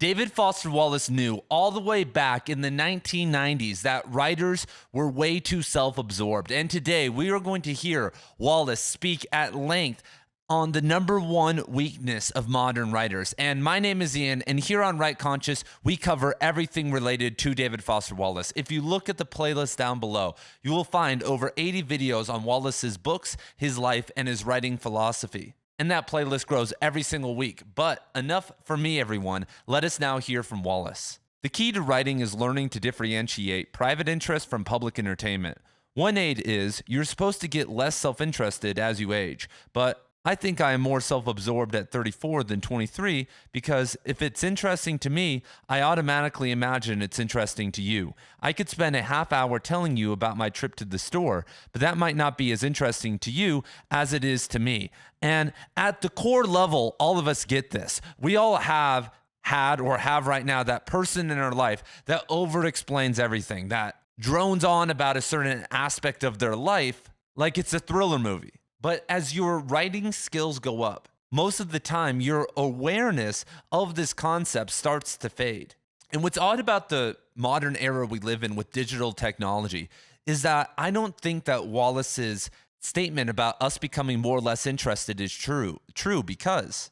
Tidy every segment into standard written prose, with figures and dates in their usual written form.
David Foster Wallace knew all the way back in the 1990s that writers were way too self-absorbed. And today we are going to hear Wallace speak at length on the number one weakness of modern writers. And my name is Ian, and here on Write Conscious, we cover everything related to David Foster Wallace. If you look at the playlist down below, you will find over 80 videos on Wallace's books, his life, and his writing philosophy. And that playlist grows every single week. But enough for me, everyone. Let us now hear from Wallace. The key to writing is learning to differentiate private interest from public entertainment. One aid is you're supposed to get less self-interested as you age, but I think I am more self-absorbed at 34 than 23 because if it's interesting to me, I automatically imagine it's interesting to you. I could spend a half hour telling you about my trip to the store, but that might not be as interesting to you as it is to me. And at the core level, all of us get this. We all have had or have right now that person in our life that over-explains everything, that drones on about a certain aspect of their life like it's a thriller movie. But as your writing skills go up, most of the time your awareness of this concept starts to fade. And what's odd about the modern era we live in with digital technology is that I don't think that Wallace's statement about us becoming more or less interested is true because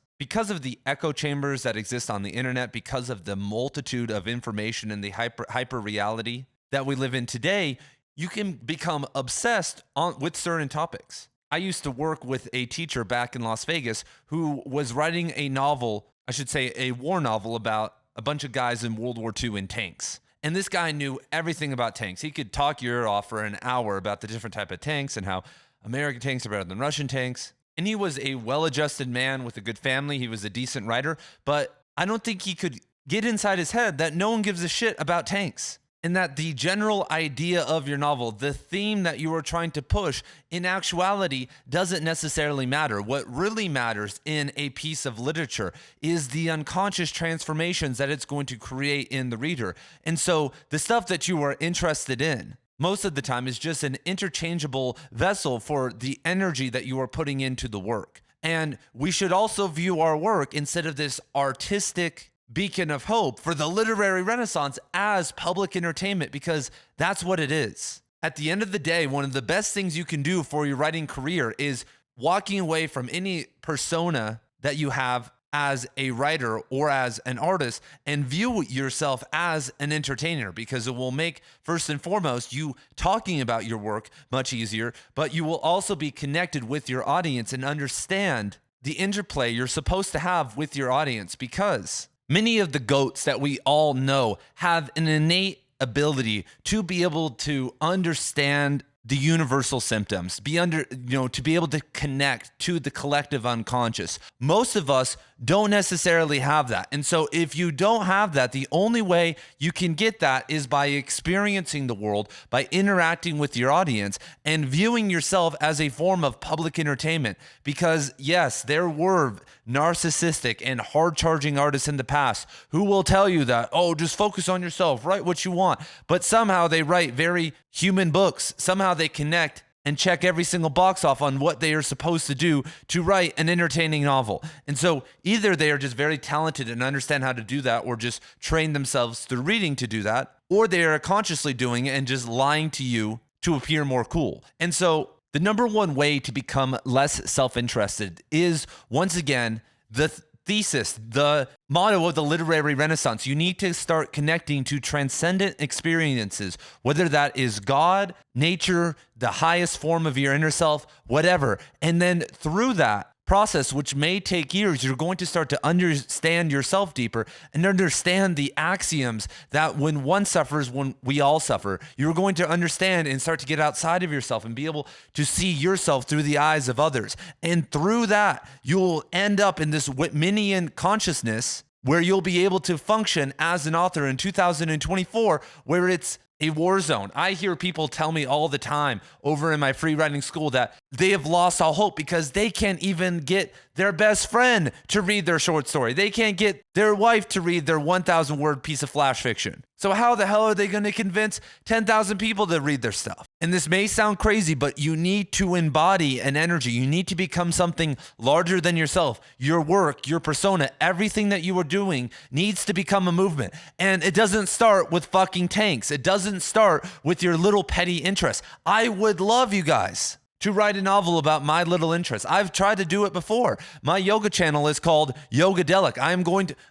of the echo chambers that exist on the internet, because of the multitude of information and the hyper reality that we live in today, you can become obsessed with certain topics. I used to work with a teacher back in Las Vegas who was writing a novel, I should say a war novel about a bunch of guys in World War II in tanks. And this guy knew everything about tanks. He could talk your ear off for an hour about the different type of tanks and how American tanks are better than Russian tanks. And he was a well-adjusted man with a good family. He was a decent writer, but I don't think he could get inside his head that no one gives a shit about tanks. And that the general idea of your novel, the theme that you are trying to push, in actuality doesn't necessarily matter. What really matters in a piece of literature is the unconscious transformations that it's going to create in the reader. And so the stuff that you are interested in, most of the time, is just an interchangeable vessel for the energy that you are putting into the work. And we should also view our work, instead of this artistic beacon of hope for the literary renaissance, as public entertainment, because that's what it is. At the end of the day, one of the best things you can do for your writing career is walking away from any persona that you have as a writer or as an artist and view yourself as an entertainer, because it will make, first and foremost, you talking about your work much easier, but you will also be connected with your audience and understand the interplay you're supposed to have with your audience, because many of the GOATs that we all know have an innate ability to be able to understand the universal symptoms, to be able to connect to the collective unconscious. Most of us don't necessarily have that. And so if you don't have that, the only way you can get that is by experiencing the world, by interacting with your audience and viewing yourself as a form of public entertainment. Because yes, there were narcissistic and hard-charging artists in the past who will tell you that, oh, just focus on yourself, write what you want. But somehow they write very human books. Somehow they connect and check every single box off on what they are supposed to do to write an entertaining novel. And so either they are just very talented and understand how to do that, or just train themselves through reading to do that, or they are consciously doing it and just lying to you to appear more cool. And so the number one way to become less self-interested is, once again, the thesis, the motto of the literary renaissance. You need to start connecting to transcendent experiences, whether that is God, nature, the highest form of your inner self, whatever. And then through that process, which may take years, you're going to start to understand yourself deeper and understand the axioms that when one suffers, when we all suffer. You're going to understand and start to get outside of yourself and be able to see yourself through the eyes of others. And through that, you'll end up in this Whitmanian consciousness where you'll be able to function as an author in 2024, where it's a war zone. I hear people tell me all the time over in my free writing school that they have lost all hope because they can't even get their best friend to read their short story. They can't get their wife to read their 1,000 word piece of flash fiction. So how the hell are they going to convince 10,000 people to read their stuff? And this may sound crazy, but you need to embody an energy. You need to become something larger than yourself. Your work, your persona, everything that you are doing needs to become a movement. And it doesn't start with fucking tanks. It doesn't start with your little petty interests. I would love you guys to write a novel about my little interests. I've tried to do it before. My yoga channel is called Yogadelic.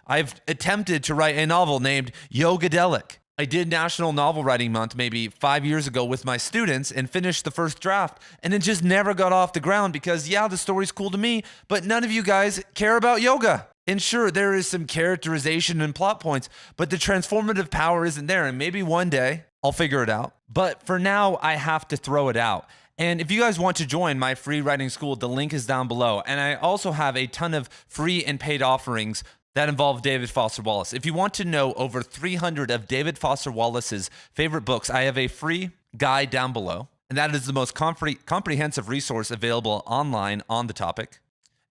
I've attempted to write a novel named Yogadelic. I did National Novel Writing Month maybe 5 years ago with my students and finished the first draft, and it just never got off the ground because, yeah, the story's cool to me, but none of you guys care about yoga. And sure, there is some characterization and plot points, but the transformative power isn't there, and maybe one day I'll figure it out. But for now, I have to throw it out. And if you guys want to join my free writing school, the link is down below. And I also have a ton of free and paid offerings that involve David Foster Wallace. If you want to know over 300 of David Foster Wallace's favorite books, I have a free guide down below. And that is the most comprehensive resource available online on the topic.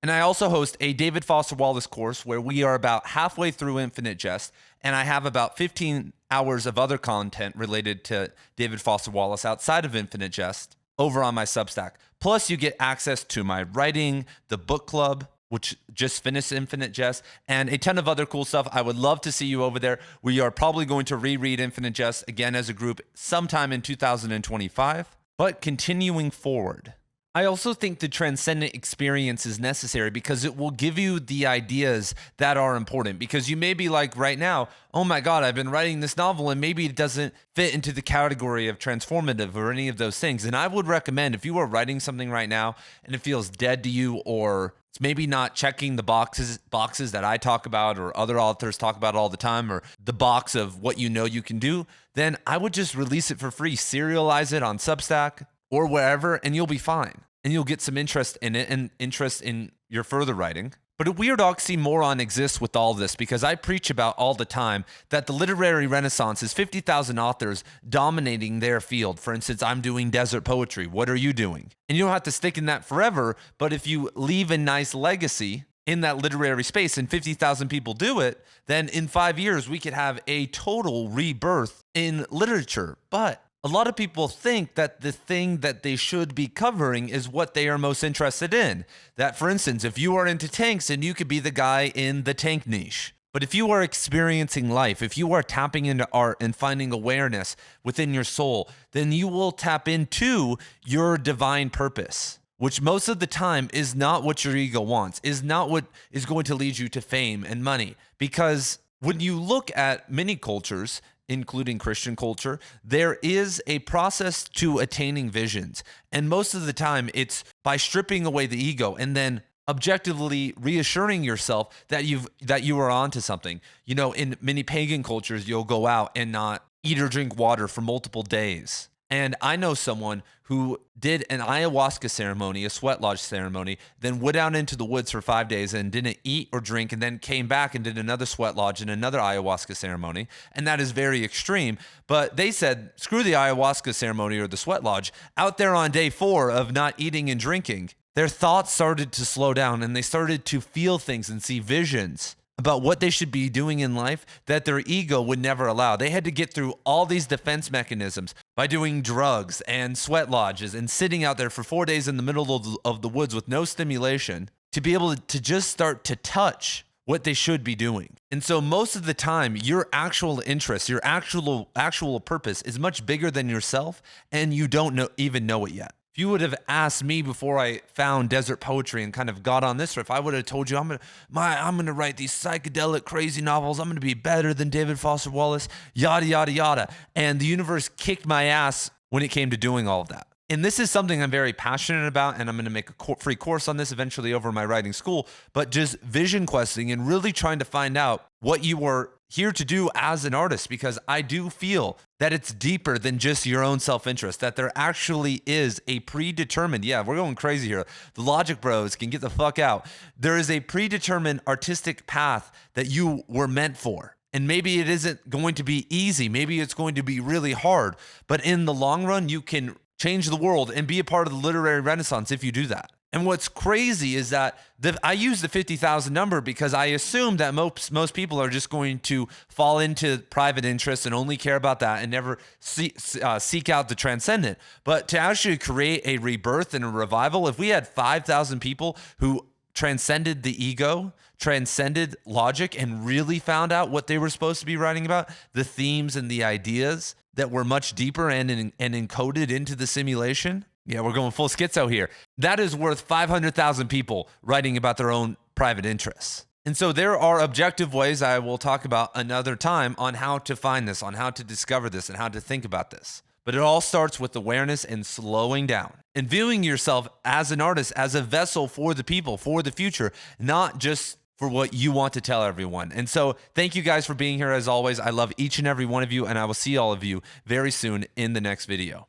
And I also host a David Foster Wallace course where we are about halfway through Infinite Jest. And I have about 15 hours of other content related to David Foster Wallace outside of Infinite Jest over on my Substack. Plus, you get access to my writing, the book club, which just finished Infinite Jest, and a ton of other cool stuff. I would love to see you over there. We are probably going to reread Infinite Jest again as a group sometime in 2025. But continuing forward, I also think the transcendent experience is necessary because it will give you the ideas that are important. Because you may be like right now, oh my God, I've been writing this novel and maybe it doesn't fit into the category of transformative or any of those things. And I would recommend if you are writing something right now and it feels dead to you, or it's maybe not checking the boxes that I talk about or other authors talk about all the time, or the box of what you know you can do, then I would just release it for free, serialize it on Substack or wherever, and you'll be fine. And you'll get some interest in it and interest in your further writing. But a weird oxymoron exists with all this because I preach about all the time that the literary renaissance is 50,000 authors dominating their field. For instance, I'm doing desert poetry. What are you doing? And you don't have to stick in that forever, but if you leave a nice legacy in that literary space and 50,000 people do it, then in 5 years we could have a total rebirth in literature. But a lot of people think that the thing that they should be covering is what they are most interested in. That, for instance, if you are into tanks, then you could be the guy in the tank niche. But if you are experiencing life, if you are tapping into art and finding awareness within your soul, then you will tap into your divine purpose, which most of the time is not what your ego wants, is not what is going to lead you to fame and money. Because when you look at many cultures, including Christian culture, there is a process to attaining visions. And most of the time, it's by stripping away the ego and then objectively reassuring yourself that you are onto something. You know, in many pagan cultures, you'll go out and not eat or drink water for multiple days. And I know someone who did an ayahuasca ceremony, a sweat lodge ceremony, then went out into the woods for 5 days and didn't eat or drink, and then came back and did another sweat lodge and another ayahuasca ceremony. And that is very extreme. But they said, screw the ayahuasca ceremony or the sweat lodge. Out there on day 4 of not eating and drinking, their thoughts started to slow down and they started to feel things and see visions about what they should be doing in life that their ego would never allow. They had to get through all these defense mechanisms by doing drugs and sweat lodges and sitting out there for 4 days in the middle of the woods with no stimulation to be able to just start to touch what they should be doing. And so most of the time, your actual interest, your actual purpose is much bigger than yourself, and you don't even know it yet. If you would have asked me before I found desert poetry and kind of got on this riff, I would have told you I'm gonna write these psychedelic, crazy novels. I'm gonna be better than David Foster Wallace, yada yada yada. And the universe kicked my ass when it came to doing all of that. And this is something I'm very passionate about, and I'm gonna make a free course on this eventually over my writing school. But just vision questing and really trying to find out what you are here to do as an artist, because I do feel that it's deeper than just your own self-interest, that there actually is a predetermined, yeah, we're going crazy here. The logic bros can get the fuck out. There is a predetermined artistic path that you were meant for. And maybe it isn't going to be easy. Maybe it's going to be really hard. But in the long run, you can change the world and be a part of the literary renaissance if you do that. And what's crazy is that I use the 50,000 number because I assume that most people are just going to fall into private interests and only care about that and never seek out the transcendent. But to actually create a rebirth and a revival, if we had 5,000 people who transcended the ego, transcended logic, and really found out what they were supposed to be writing about, the themes and the ideas that were much deeper and encoded into the simulation. Yeah, we're going full schizo here. That is worth 500,000 people writing about their own private interests. And so there are objective ways I will talk about another time on how to find this, on how to discover this, and how to think about this. But it all starts with awareness and slowing down and viewing yourself as an artist, as a vessel for the people, for the future, not just for what you want to tell everyone. And so thank you guys for being here as always. I love each and every one of you, and I will see all of you very soon in the next video.